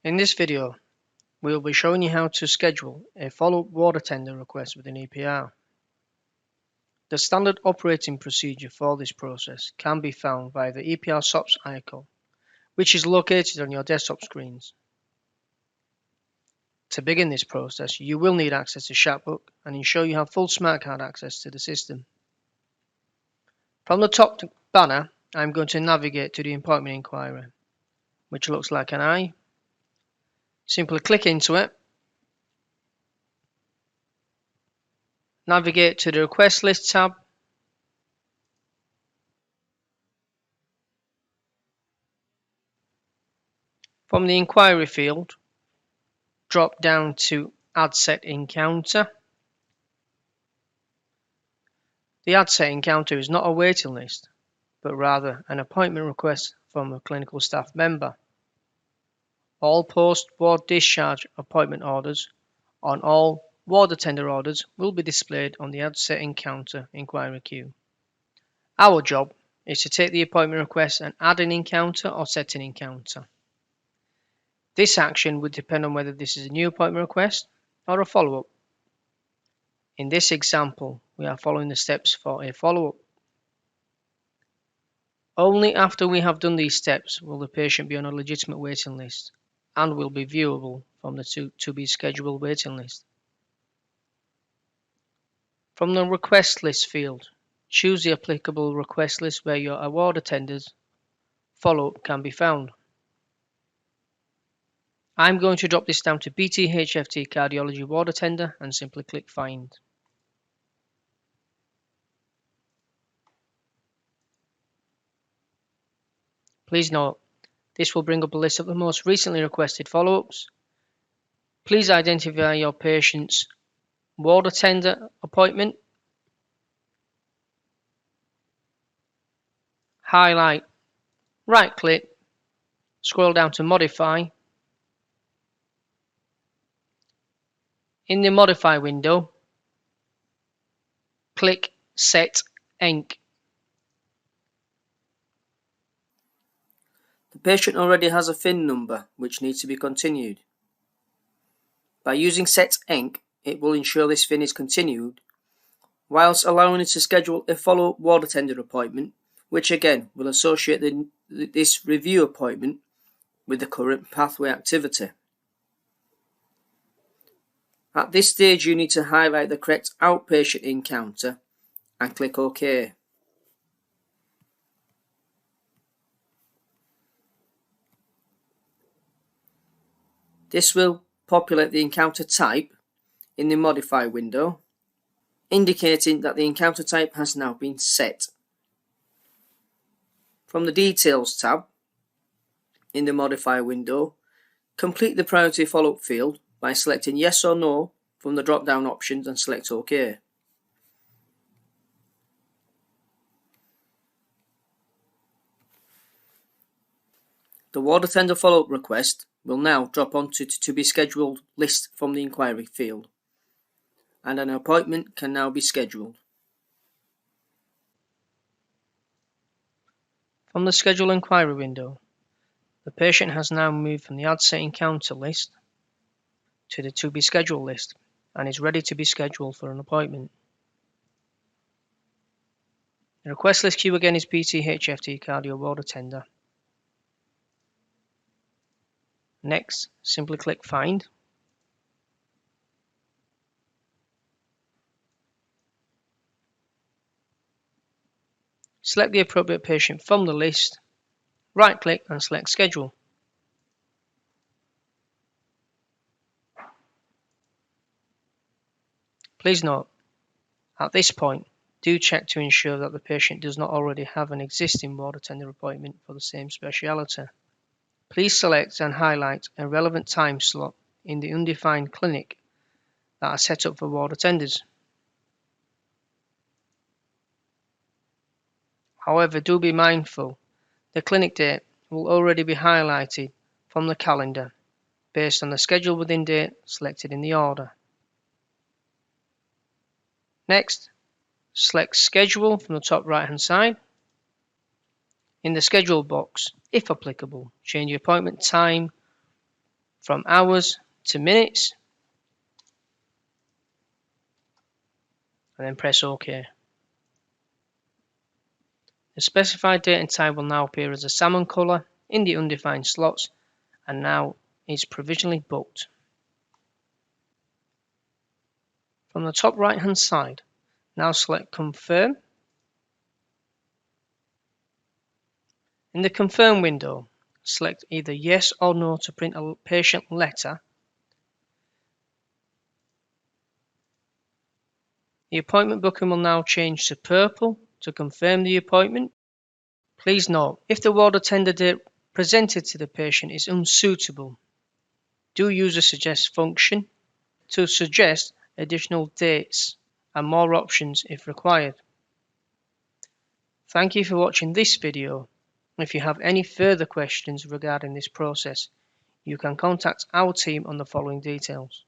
In this video, we will be showing you how to schedule a follow-up water tender request within EPR. The standard operating procedure for this process can be found via the EPR SOPs icon, which is located on your desktop screens. To begin this process, you will need access to Chatbook and ensure you have full smart card access to the system. From the top banner, I'm going to navigate to the appointment inquiry, which looks like an eye. Simply click into it. Navigate to the Request List tab. From the inquiry field, drop down to Add Set Encounter. The Add Set Encounter is not a waiting list, but rather an appointment request from a clinical staff member. All post-ward discharge appointment orders on all ward attender orders will be displayed on the Add Set Encounter inquiry queue. Our job is to take the appointment request and add an encounter or set an encounter. This action would depend on whether this is a new appointment request or a follow-up. In this example, we are following the steps for a follow-up. Only after we have done these steps will the patient be on a legitimate waiting list and will be viewable from the to be scheduled waiting list. From the request list field, choose the applicable request list where your ward attenders follow-up can be found. I'm going to drop this down to BT-HFT cardiology ward attender and simply click find. Please note, this will bring up a list of the most recently requested follow-ups. Please identify your patient's ward attender appointment. Highlight, right-click, scroll down to Modify. In the Modify window, click Set Enc. The patient already has a FIN number which needs to be continued. By using Set Enc, it will ensure this FIN is continued, whilst allowing it to schedule a follow-up ward attender appointment, which again will associate this review appointment with the current pathway activity. At this stage, you need to highlight the correct outpatient encounter and click OK. This will populate the encounter type in the Modify window, indicating that the encounter type has now been set. From the Details tab in the Modify window, complete the priority follow-up field by selecting Yes or No from the drop-down options and select OK. The ward attender follow-up request will now drop onto to be scheduled list from the inquiry field, and an appointment can now be scheduled. From the Schedule Inquiry window, the patient has now moved from the Add Set Encounter list to the To Be Scheduled list and is ready to be scheduled for an appointment. The request list queue again is BT-HFT cardio ward attender. Next, simply click Find. Select the appropriate patient from the list, right-click and select Schedule. Please note, at this point, do check to ensure that the patient does not already have an existing ward attender appointment for the same speciality. Please select and highlight a relevant time slot in the undefined clinic that are set up for ward attenders. However, do be mindful, the clinic date will already be highlighted from the calendar based on the schedule within date selected in the order. Next, select Schedule from the top right hand side. In the Schedule box, if applicable, change the appointment time from hours to minutes, and then press OK. The specified date and time will now appear as a salmon colour in the undefined slots, and now is provisionally booked. From the top right hand side, now select Confirm. In the Confirm window, select either Yes or No to print a patient letter. The appointment booking will now change to purple to confirm the appointment. Please note, if the ward attender date presented to the patient is unsuitable, do use the Suggest function to suggest additional dates and more options if required. Thank you for watching this video. If you have any further questions regarding this process, you can contact our team on the following details.